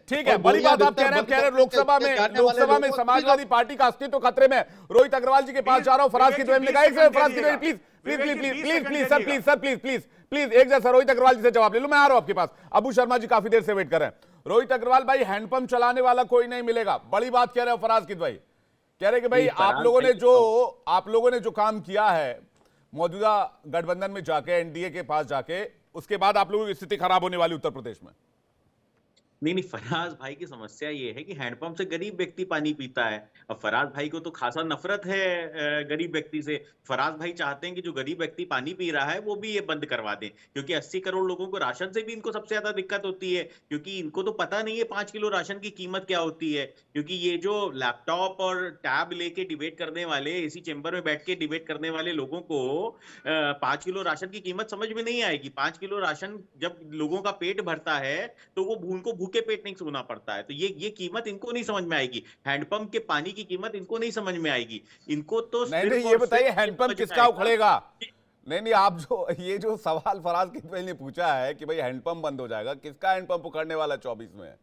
ठीक है, बड़ी बात आप कह रहे हैं लोकसभा में समाजवादी पार्टी का अस्तित्व खतरे में। रोहित अग्रवाल जी के पास जा रहा हूं। फराज किदवई ने कहा, Faraz Kidwai please please please please please sir please sir please please please एक जैसा रोहित अग्रवाल जी से जवाब ले लूं। मैं आ रहा हूं आपके पास। अबू शर्मा जी काफी देर से वेट कर रहे हैं। रोहित अग्रवाल भाई, हैंडपंप चलाने वाला कोई नहीं मिलेगा, बड़ी बात कह रहे हो फराज किदवई। कह रहे कि भाई आप लोगों ने जो काम किया है मौजूदा गठबंधन में जाके, एनडीए के पास जाके, उसके बाद आप लोगों की स्थिति खराब होने वाली उत्तर प्रदेश में। नहीं, फराज भाई की समस्या ये है कि हैंडपंप से गरीब व्यक्ति पानी पीता है। अब फराज भाई को तो खासा नफरत है गरीब व्यक्ति से। फराज भाई चाहते हैं कि जो गरीब व्यक्ति पानी पी रहा है वो भी ये बंद करवा दें, क्योंकि 80 करोड़ लोगों को राशन से भी इनको सबसे ज्यादा दिक्कत होती है, क्योंकि इनको तो पता नहीं है 5 किलो राशन की कीमत क्या होती है। क्योंकि ये जो लैपटॉप और टैब लेके डिबेट करने वाले, इसी चेंबर में बैठ के डिबेट करने वाले लोगों को 5 किलो राशन की कीमत समझ में नहीं आएगी। 5 किलो राशन जब लोगों का पेट भरता है तो वो उनको भूखे पेट नहीं सोना पड़ता है। तो ये कीमत इनको नहीं समझ में आएगी। हैंडपंप के पानी की कीमत इनको नहीं समझ में आएगी। इनको तो नहीं, ये बताइए हैंडपंप किसका उखड़ेगा? नहीं, आप ये जो सवाल फराज किदवई ने पूछा है कि भाई हैंडपंप बंद हो जाएगा, किसका हैंडपंप उखड़ने वाला 24 में?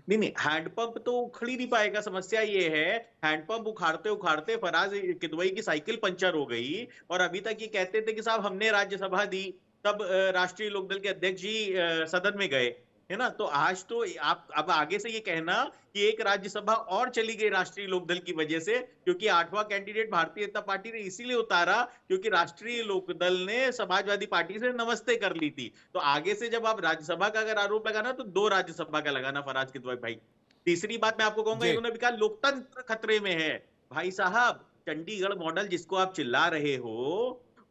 नहीं, हैंडपंप तो उखड़ ही नहीं पाएगा। समस्या ये है, हैंडपंप उखाड़ते उखाड़ते फराज किदवई की साइकिल पंचर हो गई, और अभी तक ये कहते थे कि साहब हमने राज्यसभा दी, तब राष्ट्रीय लोकदल के अध्यक्ष जी सदन में गए, है ना। तो आज तो आप अब आगे से ये कहना कि एक राज्यसभा और चली गई राष्ट्रीय लोकदल की वजह से, क्योंकि 8वां कैंडिडेट भारतीय जनता पार्टी ने इसीलिए उतारा क्योंकि राष्ट्रीय लोकदल ने समाजवादी पार्टी से नमस्ते कर ली थी। तो आगे से जब आप राज्यसभा का अगर आरोप लगाना तो 2 राज्यसभा का लगाना फराज किदवई भाई। तीसरी बात मैं आपको कहूंगा, इन्होंने भी कहा लोकतंत्र खतरे में है। भाई साहब, चंडीगढ़ मॉडल जिसको आप चिल्ला रहे हो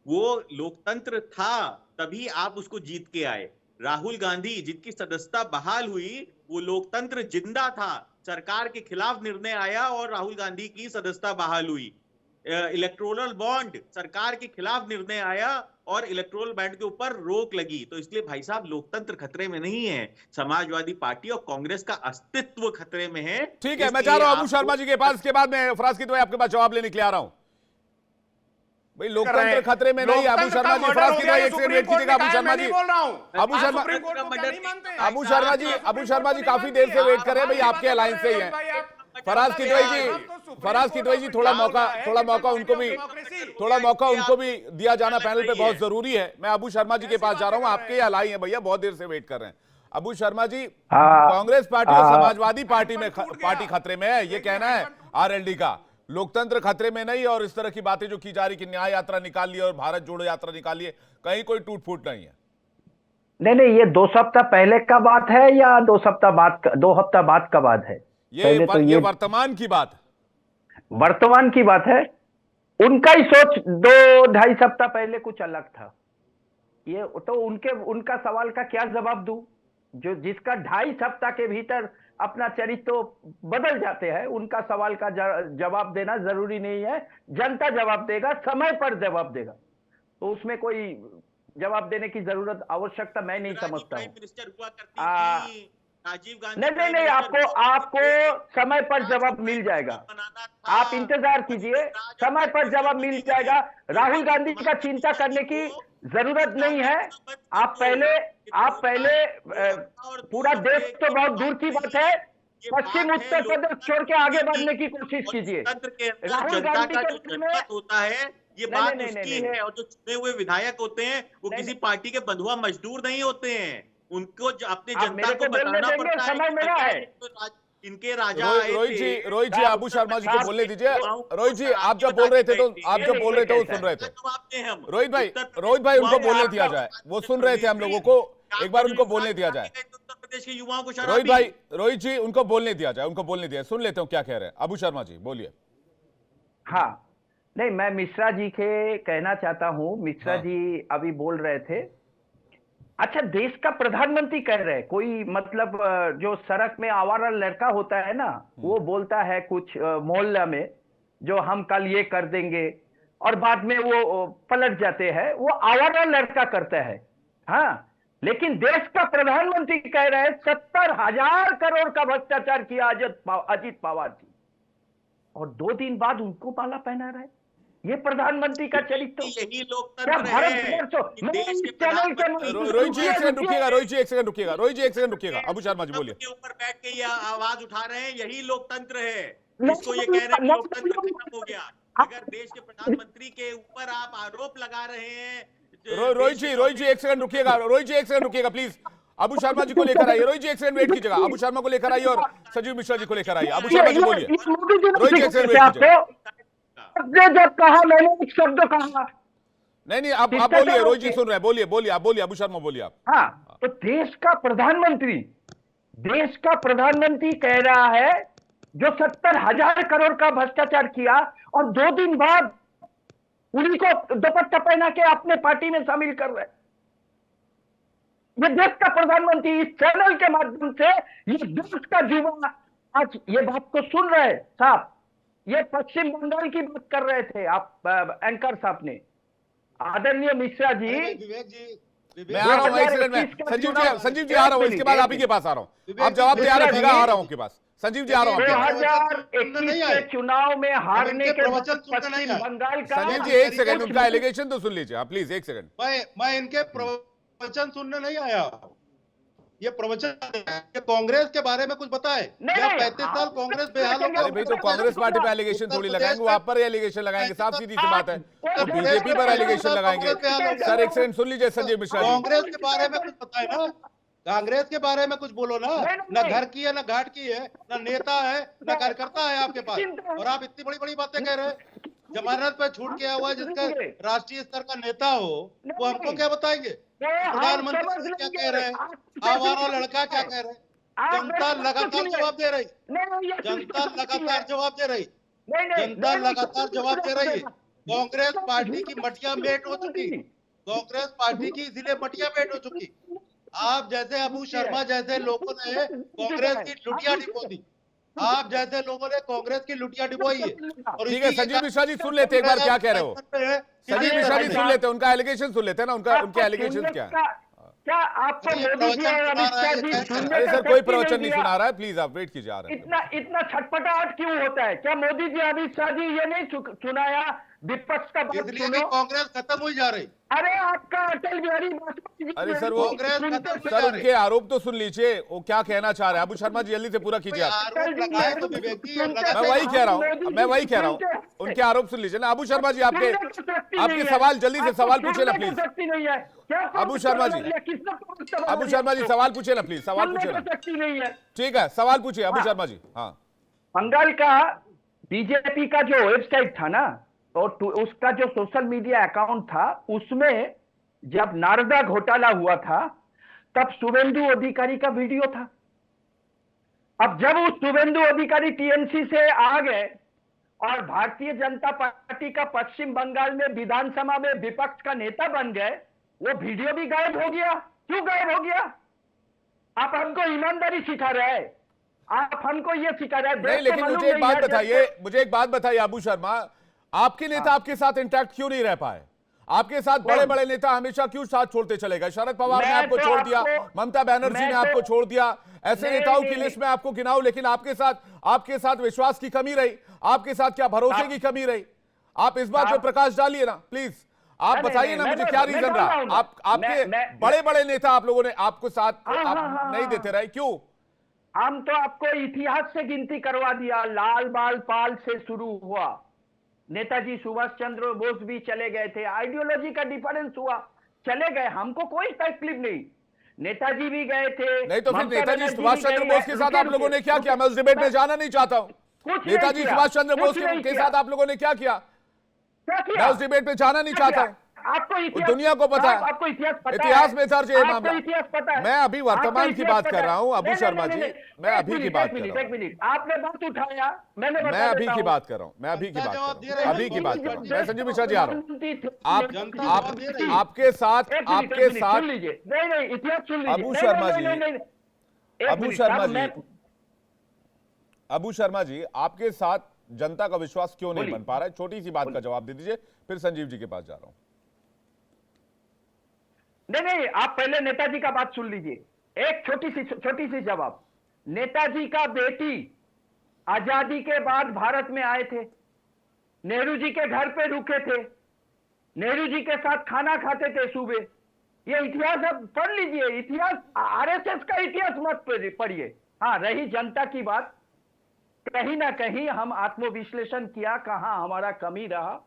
वो लोकतंत्र था, तभी आप उसको जीत के आए। राहुल गांधी जिनकी सदस्यता बहाल हुई, वो लोकतंत्र जिंदा था, सरकार के खिलाफ निर्णय आया और राहुल गांधी की सदस्यता बहाल हुई। इलेक्टोरल बॉन्ड, सरकार के खिलाफ निर्णय आया और इलेक्टोरल बॉन्ड के ऊपर रोक लगी। तो इसलिए भाई साहब, लोकतंत्र खतरे में नहीं है, समाजवादी पार्टी और कांग्रेस का अस्तित्व खतरे में है। ठीक है, मैं जा रहा हूं अबू शर्मा जी के पास, इसके बाद मैं फराज किदवई आपके पास जवाब लेने के लिए आ रहा हूं। भाई लोकतंत्र खतरे में नहीं। अबू शर्मा जी, फराज किदवई एक सेकंड वेट कीजिएगा। अबू शर्मा जी, अबू शर्मा जी काफी देर से वेट कर रहे हैं। भाई आपके अलायंस से ही है फराज किदवई जी, थोड़ा मौका उनको भी दिया जाना पैनल पे बहुत जरूरी है। मैं अबू शर्मा जी के पास जा रहा हूं, आपके अलाई हैं भैया, बहुत देर से वेट कर रहे हैं। अबू शर्मा जी, कांग्रेस पार्टी और समाजवादी पार्टी खतरे में है, ये कहना है आरएलडी का। लोकतंत्र खतरे में नहीं, और इस तरह की बातें जो की जा रही कि न्याय यात्रा निकाल ली और भारत जोड़ो यात्रा निकाली है, कहीं कोई टूट फूट नहीं है। नहीं, ये 2 सप्ताह पहले का बात है या 2 हफ्ता बाद का बात है? ये वर्तमान की बात है। वर्तमान की बात है। उनका ही सोच 2-2.5 सप्ताह पहले कुछ अलग था। ये तो उनका सवाल का क्या जवाब दूं, जो जिसका 2.5 सप्ताह के भीतर अपना चरित्र तो बदल जाते हैं। उनका सवाल का जवाब देना जरूरी नहीं है, जनता जवाब देगा, समय पर जवाब देगा। तो उसमें कोई जवाब देने की जरूरत, आवश्यकता मैं नहीं समझता हूँ। राजीव गांधी नहीं, आपको समय पर जवाब मिल जाएगा। आप इंतजार कीजिए, समय पर जवाब मिल जाएगा। राहुल गांधी का चिंता करने की जरूरत नहीं है। आप पहले पूरा देश तो बहुत दूर की बात है, पश्चिम उत्तर प्रदेश छोड़ के आगे बढ़ने की कोशिश कीजिए। राहुल गांधी का होता है, ये बात उसकी है। और जो चुने हुए विधायक होते हैं वो किसी पार्टी के बंधुआ मजदूर नहीं होते हैं, उनको अपनी जनता को बताना पड़ता है। समय मेरा है। इनके राजा रोहित जी, अबू शर्मा जी को बोलने दीजिए। रोहित जी, आप जो बोल रहे थे वो सुन रहे थे। रोहित भाई उनको बोलने दिया जाए, वो सुन रहे थे हम लोगों को, एक बार उनको बोलने दिया जाए। उत्तर प्रदेश के युवाओं को रोहित जी, उनको बोलने दिया जाए, सुन लेते हो क्या कह रहे हैं। अबू शर्मा जी बोलिए। हाँ, नहीं, मैं मिश्रा जी के कहना चाहता हूं। मिश्रा जी अभी बोल रहे थे, अच्छा देश का प्रधानमंत्री कह रहे हैं, कोई मतलब जो सड़क में आवारा लड़का होता है ना, वो बोलता है कुछ मोहल्ला में, जो हम कल ये कर देंगे, और बाद में वो पलट जाते हैं, वो आवारा लड़का करता है। हाँ, लेकिन देश का प्रधानमंत्री कह रहे हैं 70,000 करोड़ का भ्रष्टाचार किया अजित पवार जी, और 2 दिन बाद उनको माला पहना रहे। ये प्रधानमंत्री का चरित्र यही क्या लोकतंत्र भारत है वर्ष हो? कि मैं देश इस के चैनल के प्रधानमंत्री रोहित जी एक सेकंड रुकिएगा, रोहित जी एक सेकंड रुकिएगा, रोहित जी एक सेकंड रुकिएगा, अबू शर्मा जी बोलिए। के ऊपर बैठ के ये आवाज उठा रहे हैं, यही लोकतंत्र है। नहीं, इसको ये कह रहे हैं कि नहीं, लोकतंत्र नहीं, खत्म हो गया। अगर देश के प्रधानमंत्री के ऊपर आप आरोप लगा रहे हैं रोहित जी एक सेकंड रुकिएगा, रोहित जी एक सेकंड रुकिएगा प्लीज। अबू शर्मा जी को लेकर आइए, रोहित जी एक सेकंड वेट कीजिएगा, अबू शर्मा को लेकर आइए और संजीव मिश्रा जी को लेकर आइए। अबू शर्मा जी बोलिए, रोहित जी एक सेकंड वेट कीजिएगा। आपने जब कहा मैंने एक शब्द कहा। नहीं आप बोलिए, रोहित जी सुन रहे हैं, बोलिए आप बोलिए, अबू शर्मा बोलिए आप। हाँ, तो देश का प्रधानमंत्री कह रहा है जो 70,000 करोड़ का भ्रष्टाचार किया और 2 दिन बाद उन्हीं को दुपट्टा पहना के अपने पार्टी में शामिल कर रहे। ये देश का प्रधानमंत्री इस चैनल के माध्यम से ये देश का युवा आज ये बात को सुन रहे साहब। ये पश्चिम बंगाल की बात कर रहे थे आप एंकर साहब ने, आदरणीय मिश्रा जी। विवेक जी, मैं आ रहा हूँ एक सेकंड में, संजीव जी आ रहा हूँ, इसके बाद आप ही के पास आ रहा हूँ, आप जवाब तैयार रखिएगा, आ रहा हूँ आपके पास। संजीव जी आ रहा हूँ आपके पास। 2021 के चुनाव में हारने के बाद पश्चिम बंगाल का। संजीव जी एक सेकंड, उनका एलिगेशन तो सुन लीजिए आप प्लीज, एक सेकंड। मैं इनके प्रवचन सुनने नहीं आया। ये प्रवचन ये कांग्रेस के बारे में कुछ बताए। 35 साल कांग्रेस बेहाल हो गई। अरे भाई, तो कांग्रेस पार्टी पे एलिगेशन थोड़ी लगाएंगे, वो आप पर एलिगेशन लगाएंगे, साफ सीधी सी बात है। तो बीजेपी पर एलिगेशन लगाएंगे। सर एक सेकंड सुन लीजिए संजीव मिश्रा जी। कांग्रेस के बारे में कुछ बताए ना, कांग्रेस के बारे में कुछ बोलो ना। न घर की है, न घाट की है, न नेता है, न कार्यकर्ता है आपके पास, और आप इतनी बड़ी बड़ी बातें कह रहे हैं। जमानत पे छूट गया हुआ जिसका राष्ट्रीय स्तर का नेता हो, वो हमको क्या बताएंगे? प्रधानमंत्री क्या कह रहे हैं, आवारा लड़का क्या कह रहे हैं? जनता लगातार जवाब दे रही, जनता लगातार जवाब दे रही, जनता लगातार जवाब दे रही है। कांग्रेस पार्टी की मटिया मेट हो चुकी, कांग्रेस पार्टी की इसीलिए मटिया मेट हो चुकी। आप जैसे अबू शर्मा जैसे लोगों ने कांग्रेस की लुटिया डिपो दी, आप जैसे लोगों ने कांग्रेस की लुटिया डिपोई है। और ठीक है संजीव मिश्रा जी सुन लेते एक बार क्या कह रहे हो। संजीव मिश्रा जी सुन लेते, उनका एलिगेशन सुन लेते हैं ना, उनके एलिगेशन क्या है। क्या आपको मोदी जी और अमित शाह जी सुनने अरे का सर कोई शक्ति प्रवचन नहीं दिया? सुना रहा है, प्लीज आप वेट कीजिए, आ रहे हैं। इतना छटपटाहट क्यों होता है? क्या मोदी जी अमित शाह जी ये नहीं सुनाया विपक्ष का बात इसलिए सुनो? कांग्रेस खत्म हुई जा रही। अरे आपका अटल बिहारी वाजपेयी जी अरे सर वो सर उनके आरोप तो सुन लीजिए, वो क्या कहना चाह रहे हैं। अबू शर्मा जी जल्दी से पूरा कीजिए आप। आरोप लगाए तो विवेक जी मैं वही कह रहा हूँ, उनके आरोप सुन लीजिए ना। अबू शर्मा जी आपके सवाल जल्दी से सवाल पूछे ना प्लीज। अबू शर्मा जी सवाल पूछे ना प्लीज, सवाल पूछे ना। ठीक है सवाल पूछिए अबू शर्मा जी। हाँ, बंगाल का बीजेपी का जो वेबसाइट था ना, और उसका जो सोशल मीडिया अकाउंट था, उसमें जब नारदा घोटाला हुआ था तब शुभेंदु अधिकारी का वीडियो था। अब जब उस शुभेंदु अधिकारी टीएमसी से आ गए और भारतीय जनता पार्टी का पश्चिम बंगाल में विधानसभा में विपक्ष का नेता बन गए, वो वीडियो भी गायब हो गया। क्यों गायब हो गया? आप हमको ईमानदारी सिखा रहे हैं, आप हमको ये सिखा रहे हैं। नहीं लेकिन मुझे एक बात बताइए अबू शर्मा, आपके नेता आपके साथ इंटैक्ट क्यों नहीं रह पाए? आपके साथ बड़े बड़े नेता हमेशा क्यों साथ छोड़ते चले गए? शरद पवार ने आपको छोड़ दिया, ममता बनर्जी ने आपको छोड़ दिया, ऐसे नेताओं की लिस्ट में आपको गिनाऊं, लेकिन आपके साथ विश्वास की कमी रही, आपके साथ क्या भरोसे की कमी रही? आप इस बात पे प्रकाश डालिए ना प्लीज। आप बताइए ना मुझे क्या रीजन रहा? आपके बड़े बड़े नेता आप लोगों ने आपको साथ नहीं देते रहे, क्यों? हम तो आपको इतिहास से गिनती करवा दिया। लाल बाल पाल से शुरू हुआ, नेताजी सुभाष चंद्र बोस भी चले गए थे, आइडियोलॉजी का डिफरेंस हुआ, चले गए, हमको कोई तकलीफ नहीं। नेताजी भी गए थे। नहीं तो फिर नेताजी सुभाष चंद्र बोस के साथ आप लोगों ने क्या किया? मैं उस डिबेट में जाना नहीं चाहता हूँ। नेताजी सुभाष चंद्र बोस के साथ आप लोगों ने क्या किया? मैं उस डिबेट में जाना नहीं चाहता हूँ। आपको दुनिया को पता है, आपको इतिहास में दर्ज है मामला। इतिहास पता है। मैं अभी वर्तमान की बात कर रहा हूँ अबू शर्मा जी, मैं अभी की बात कर रहा हूँ। एक मिनट, आपने बात उठाया, मैं अभी की बात कर रहा हूँ, मैं संजीव मिश्रा जी आ रहा हूँ। आपके साथ नहीं इतिहास सुन लीजिए अबू शर्मा जी आपके साथ जनता का विश्वास क्यों नहीं बन पा रहा है? छोटी सी बात का जवाब दे दीजिए, फिर संजीव जी के पास जा रहा हूं। नहीं, आप पहले नेताजी का बात सुन लीजिए। एक छोटी सी जवाब। नेताजी का बेटी आजादी के बाद भारत में आए थे, नेहरू जी के घर पे रुके थे, नेहरू जी के साथ खाना खाते थे सुबह। ये इतिहास अब पढ़ लीजिए, इतिहास आरएसएस का इतिहास मत पढ़िए। हाँ, रही जनता की बात, कहीं ना कहीं हम आत्मविश्लेषण किया कहां हमारा कमी रहा,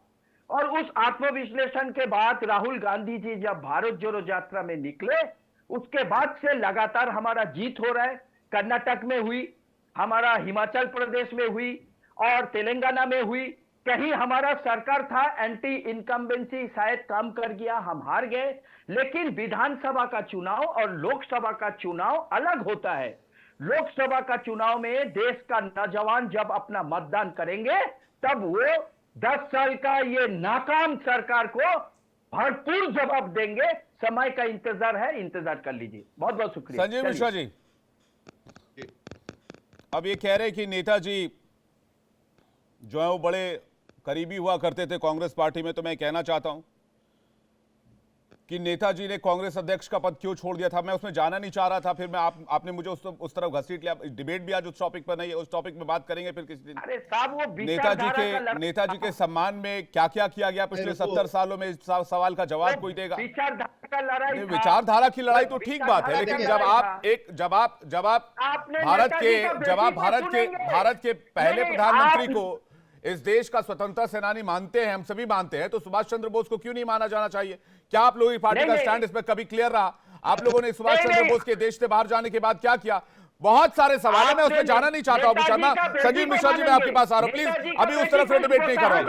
और उस आत्मविश्लेषण के बाद राहुल गांधी जी जब भारत जोड़ो यात्रा में निकले, उसके बाद से लगातार हमारा जीत हो रहा है। कर्नाटक में हुई, हमारा हिमाचल प्रदेश में हुई और तेलंगाना में हुई। कहीं हमारा सरकार था एंटी इनकम्बेंसी, शायद काम कर गया, हम हार गए। लेकिन विधानसभा का चुनाव और लोकसभा का चुनाव अलग होता है। लोकसभा का चुनाव में देश का नौजवान जब अपना मतदान करेंगे, तब वो 10 साल का ये नाकाम सरकार को भरपूर जवाब देंगे। समय का इंतजार है, इंतजार कर लीजिए। बहुत बहुत शुक्रिया। संजीव मिश्रा जी, अब ये कह रहे कि नेताजी जो है वो बड़े करीबी हुआ करते थे कांग्रेस पार्टी में, तो मैं कहना चाहता हूं कि नेताजी ने कांग्रेस अध्यक्ष का पद क्यों छोड़ दिया था। मैं उसमें जाना नहीं चाह रहा था, फिर मैं आपने मुझे उस तरफ घसीट लिया। डिबेट भी आज उस टॉपिक पर नहीं है, उस टॉपिक में बात करेंगे फिर किसी दिन। अरे साहब, वो नेताजी के सम्मान में क्या क्या किया गया पिछले 70 सालों में, इस सवाल का जवाब कोई देगा? विचारधारा की लड़ाई तो ठीक बात है, लेकिन जब आप भारत के पहले प्रधानमंत्री को इस देश का स्वतंत्रता सेनानी मानते हैं, हम सभी मानते हैं, तो सुभाष चंद्र बोस को क्यों नहीं माना जाना चाहिए? क्या आप लोगों की पार्टी का स्टैंड इस पर कभी क्लियर रहा? आप लोगों ने सुभाष चंद्र बोस के देश से बाहर जाने के बाद क्या किया? बहुत सारे सवाल है, मैं उसमें जाना नहीं चाहता अबू शर्मा। संजीव मिश्रा जी, मैं आपके पास आ रहा हूं, प्लीज। अभी उस तरफ से डिबेट नहीं कर रहा हूं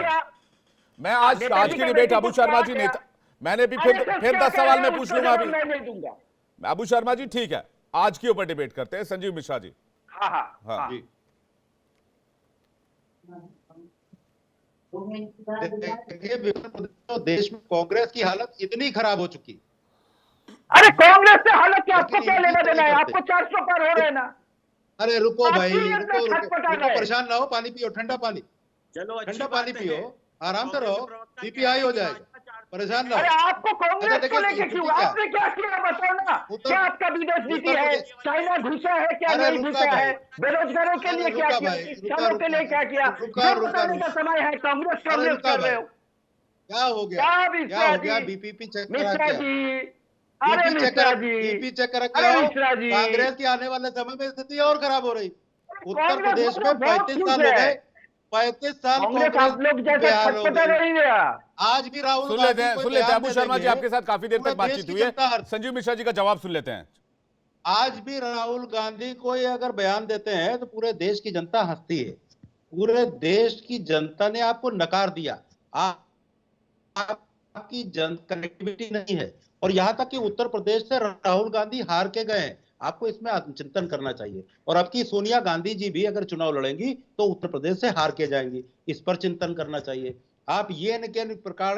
मैं। आज की डिबेट अबू शर्मा जी, नेता मैंने भी फिर 10 सवाल में पूछ लूंगा अभी। अबू शर्मा जी ठीक है, आज के ऊपर डिबेट करते हैं। संजीव मिश्रा जी। हाँ। देश में कांग्रेस की हालत इतनी खराब हो चुकी। अरे कांग्रेस से हालत क्या, आपको क्या लेना देना है? आपको 400 पार हो रहे हैं ना। अरे रुको भाई, रुको, परेशान ना हो, पानी पियो, ठंडा पानी, चलो ठंडा पानी पियो, आराम से रहो, बीपी हाई हो जाएगा, परेशान ना हो। अरे आपको कांग्रेस को लेके क्यों? आपने क्या किया बताओ ना। क्या आपका विदेश नीति है? चाइना घुसा है क्या नहीं घुसा है? बेरोजगारों के लिए क्या किया? किसानों के लिए क्या किया? बताने का समय है। कांग्रेस कर रहे हो। क्या हो गया? बीपीपी चेक करा जी, अरे मिश्रा जी, बीपी चेक करा क्या? कांग्रेस की आने वाले समय में स्थिति और खराब हो रही। उत्तर प्रदेश में 35 साल हो गए, 35 साल आप लोग जैसे छटपटा नहीं गया। आज भी राहुल सुन लेते हैं अबू शर्मा जी, आपके साथ काफी देर तक बातचीत हुई है। संजीव मिश्रा जी का जवाब सुन लेते हैं। आज भी राहुल गांधी कोई अगर बयान देते हैं तो पूरे देश की जनता हंसती है। पूरे देश की जनता ने आपको नकार दिया, आपकी कनेक्टिविटी नहीं है, और यहां तक कि उत्तर प्रदेश से राहुल गांधी हार के गए। आपको इसमें आत्मचिंतन करना चाहिए। और अब की सोनिया गांधी जी भी अगर चुनाव लड़ेंगी तो उत्तर प्रदेश से हार के जाएंगी, इस पर चिंतन करना चाहिए। आप ये न के प्रकार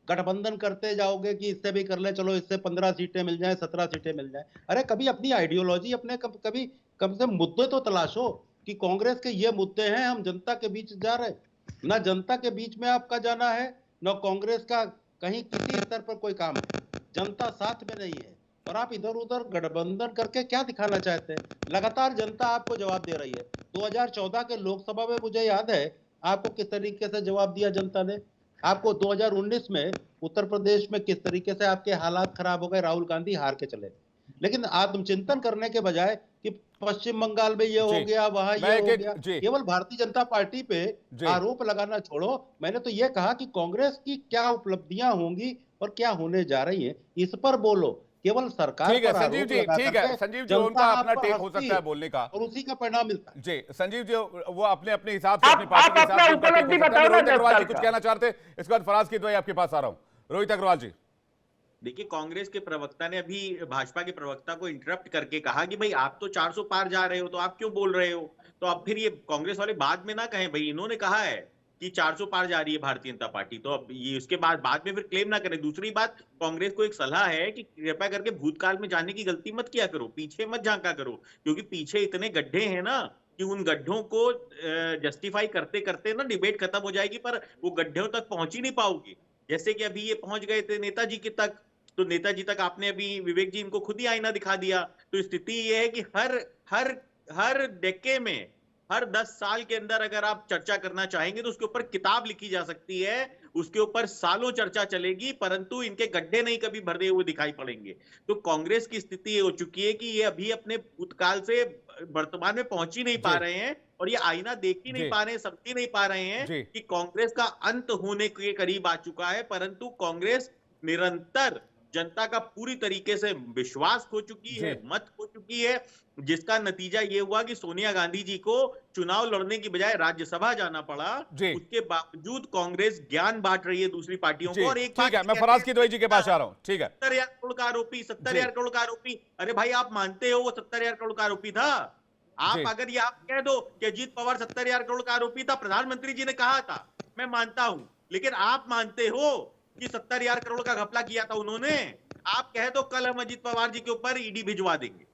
गठबंधन करते जाओगे कि इससे भी कर ले, चलो इससे 15 सीटें मिल जाए, 17 सीटें मिल जाए। अरे कभी अपनी आइडियोलॉजी, अपने कभी कम से मुद्दे तो तलाशो कि कांग्रेस के ये मुद्दे हैं, हम जनता के बीच जा रहे। ना जनता के बीच में आपका जाना है, ना कांग्रेस का कहीं किसी स्तर पर कोई काम है। जनता साथ में नहीं है और आप इधर उधर गठबंधन करके क्या दिखाना चाहते हैं? लगातार जनता आपको जवाब दे रही है। 2014 के लोकसभा में मुझे याद है आपको किस तरीके से जवाब दिया जनता ने। आपको 2019 में उत्तर प्रदेश में किस तरीके से आपके हालात खराब हो गए, राहुल गांधी हार के चले। लेकिन आत्मचिंतन करने के बजाय कि पश्चिम बंगाल में ये हो गया, वहां ये हो गया, केवल भारतीय जनता पार्टी पे आरोप लगाना छोड़ो। मैंने तो ये कहा कि कांग्रेस की क्या उपलब्धियां होंगी और क्या होने जा रही है, इस पर बोलो। केवल सरकार ठीक है संजीव जी, ठीक है संजीव जी, उनका अपना टेक हो सकता है बोलने का और उसी का परिणाम मिलता है। जी संजीव जी, वो अपने हिसाब से, अपनी पार्टी के हिसाब से रोहित अग्रवाल जी कुछ कहना चाहते हैं, इसके बाद फराज किदवई आपके पास आ रहा हूं। रोहित अग्रवाल जी। देखिए, कांग्रेस के प्रवक्ता ने अभी भाजपा के प्रवक्ता को इंटरप्ट करके कहा कि भाई आप तो 400 पार जा रहे हो, तो आप क्यों बोल रहे हो? तो अब फिर ये कांग्रेस वाले बाद में ना कहें भाई इन्होंने कहा है कि 400 पार जा रही है भारतीय जनता पार्टी, तो अब ये उसके बाद में फिर क्लेम ना करें। दूसरी बात, कांग्रेस को एक सलाह है कि कृपया करके भूतकाल में जाने की गलती मत किया करो, पीछे मत झांका करो, क्योंकि पीछे इतने गड्ढे हैं ना कि उन गड्ढों को जस्टिफाई करते करते ना डिबेट खत्म हो जाएगी, पर वो गड्ढों तक पहुंच ही नहीं पाओगे। जैसे कि अभी ये पहुंच गए थे नेताजी के तक, तो नेताजी तक आपने अभी विवेक जी इनको खुद ही आईना दिखा दिया। तो स्थिति ये है कि हर डेके में हर 10 साल के अंदर अगर आप चर्चा करना चाहेंगे तो उसके ऊपर किताब लिखी जा सकती है, उसके ऊपर सालों चर्चा चलेगी, परंतु इनके गड्ढे नहीं कभी भरते हुए दिखाई पड़ेंगे। तो कांग्रेस की स्थिति ये हो चुकी है कि ये अभी अपने भूतकाल से वर्तमान में पहुंच ही नहीं पा रहे हैं, और ये आईना देख ही नहीं पा रहे हैं, समझ ही नहीं पा रहे हैं कि कांग्रेस का अंत होने के करीब आ चुका है। परंतु कांग्रेस निरंतर जनता का पूरी तरीके से विश्वास खो चुकी है, मत खो चुकी है, जिसका नतीजा ये हुआ कि सोनिया गांधी जी को चुनाव लड़ने की बजाय राज्यसभा जाना पड़ा। उसके बावजूद कांग्रेस ज्ञान बांट रही है दूसरी पार्टियों को। और एक ठीक है, मैं फराज किदवई जी के पास आ रहा हूं। ठीक है, 70,000 करोड़ का आरोपी, 70,000 करोड़ का आरोपी। अरे भाई, आप मानते हो वो 70,000 करोड़ का आरोपी था? आप अगर ये आप कह दो कि अजीत पवार 70,000 करोड़ का आरोपी था, प्रधानमंत्री जी ने कहा था, मैं मानता हूं, लेकिन आप मानते हो कि 70,000 करोड़ का घपला किया था उन्होंने? आप कह दो कल हम अजीत पवार जी के ऊपर ईडी भिजवा देंगे,